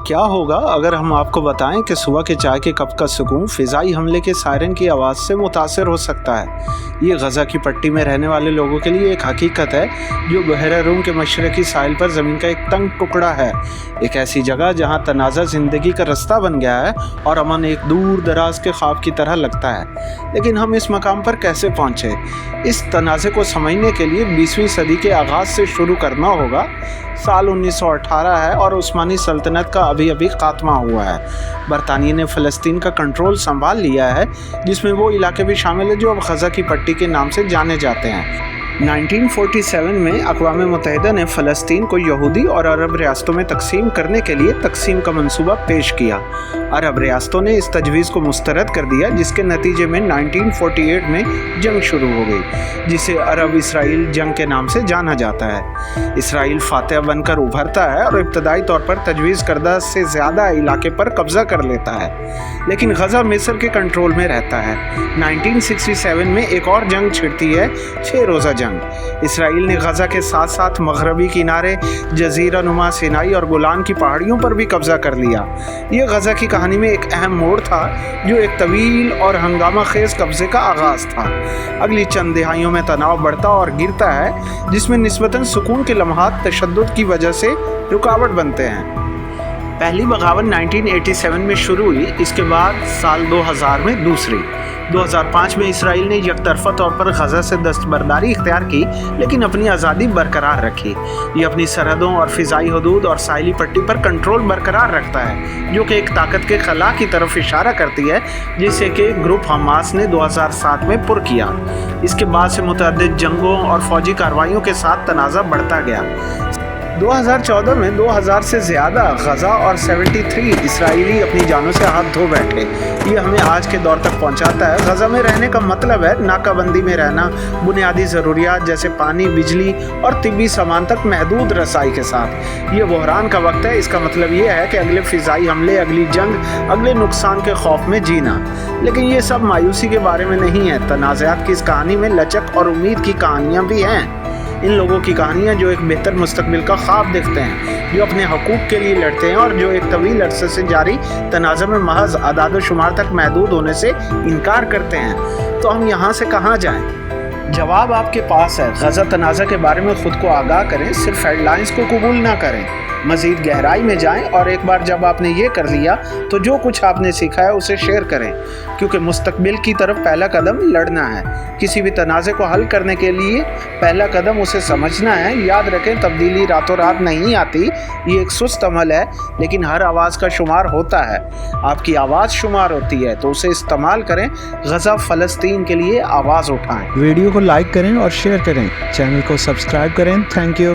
کیا ہوگا اگر ہم آپ کو بتائیں کہ صبح کے چائے کے کپ کا سکون فضائی حملے کے سائرن کی آواز سے متاثر ہو سکتا ہے۔ یہ غزہ کی پٹی میں رہنے والے لوگوں کے لیے ایک حقیقت ہے جو بحیرہ روم کے مشرقی ساحل پر زمین کا ایک تنگ ٹکڑا ہے، ایک ایسی جگہ جہاں تنازع زندگی کا رستہ بن گیا ہے اور امن ایک دور دراز کے خواب کی طرح لگتا ہے۔ لیکن ہم اس مقام پر کیسے پہنچے؟ اس تنازع کو سمجھنے کے لیے 20ویں صدی کے آغاز سے شروع کرنا ہوگا۔ سال 1918 ہے اور عثمانی سلطنت کا ابھی خاتمہ ہوا ہے۔ برطانیہ نے فلسطین کا کنٹرول سنبھال لیا ہے، جس میں وہ علاقے بھی شامل ہیں جو اب غزہ کی پٹی کے نام سے جانے جاتے ہیں۔ 1947 میں اقوام متحدہ نے فلسطین کو یہودی اور عرب ریاستوں میں تقسیم کرنے کے لیے تقسیم کا منصوبہ پیش کیا۔ عرب ریاستوں نے اس تجویز کو مسترد کر دیا، جس کے نتیجے میں 1948 میں جنگ شروع ہو گئی، جسے عرب اسرائیل جنگ کے نام سے جانا جاتا ہے۔ اسرائیل فاتح بن کر ابھرتا ہے اور ابتدائی طور پر تجویز کردہ سے زیادہ علاقے پر قبضہ کر لیتا ہے، لیکن غزہ مصر کے کنٹرول میں رہتا ہے۔ 1967 میں ایک اور جنگ چھڑتی ہے، 6 روزہ جنگ۔ اسرائیل نے غزہ کے ساتھ ساتھ مغربی کنارے، جزیرہ نما سینائی اور گولان کی پہاڑیوں پر بھی قبضہ کر لیا۔ یہ غزہ کی کہانی میں ایک اہم موڑ تھا، جو ایک طویل اور ہنگامہ خیز قبضے کا آغاز تھا۔ اگلی چند دہائیوں میں تناؤ بڑھتا اور گرتا ہے، جس میں نسبتاً سکون کے لمحات تشدد کی وجہ سے رکاوٹ بنتے ہیں۔ پہلی بغاوت 1987 میں شروع ہوئی، اس کے بعد سال 2000 میں دوسری۔ 2005 میں اسرائیل نے یک طرفہ طور پر غزہ سے دستبرداری اختیار کی، لیکن اپنی آزادی برقرار رکھی۔ یہ اپنی سرحدوں اور فضائی حدود اور ساحلی پٹی پر کنٹرول برقرار رکھتا ہے، جو کہ ایک طاقت کے خلا کی طرف اشارہ کرتی ہے، جسے کہ گروپ حماس نے 2007 میں پر کیا۔ اس کے بعد سے متعدد جنگوں اور فوجی کارروائیوں کے ساتھ تنازع بڑھتا گیا۔ 2014 میں 2000 سے زیادہ غزہ اور 73 اسرائیلی اپنی جانوں سے ہاتھ دھو بیٹھے۔ یہ ہمیں آج کے دور تک پہنچاتا ہے۔ غزہ میں رہنے کا مطلب ہے ناکہ بندی میں رہنا، بنیادی ضروریات جیسے پانی، بجلی اور طبی سامان تک محدود رسائی کے ساتھ۔ یہ بحران کا وقت ہے۔ اس کا مطلب یہ ہے کہ اگلے فضائی حملے، اگلی جنگ، اگلے نقصان کے خوف میں جینا۔ لیکن یہ سب مایوسی کے بارے میں نہیں ہے۔ تنازعات کی اس کہانی میں لچک اور امید کی کہانیاں بھی ہیں۔ ان لوگوں کی کہانیاں جو ایک بہتر مستقبل کا خواب دیکھتے ہیں، جو اپنے حقوق کے لیے لڑتے ہیں اور جو ایک طویل عرصے سے جاری تنازع میں محض اعداد و شمار تک محدود ہونے سے انکار کرتے ہیں۔ تو ہم یہاں سے کہاں جائیں؟ جواب آپ کے پاس ہے۔ غزہ تنازع کے بارے میں خود کو آگاہ کریں، صرف ہیڈ لائنز کو قبول نہ کریں، مزید گہرائی میں جائیں، اور ایک بار جب آپ نے یہ کر لیا تو جو کچھ آپ نے سیکھا ہے اسے شیئر کریں، کیونکہ مستقبل کی طرف پہلا قدم لڑنا ہے۔ کسی بھی تنازع کو حل کرنے کے لیے پہلا قدم اسے سمجھنا ہے۔ یاد رکھیں، تبدیلی راتوں رات نہیں آتی، یہ ایک سست عمل ہے، لیکن ہر آواز کا شمار ہوتا ہے۔ آپ کی آواز شمار ہوتی ہے تو اسے استعمال کریں۔ غزہ فلسطین کے لیے آواز اٹھائیں۔ ویڈیو کو لائک کریں اور شیئر کریں، چینل کو سبسکرائب کریں۔ Thank you.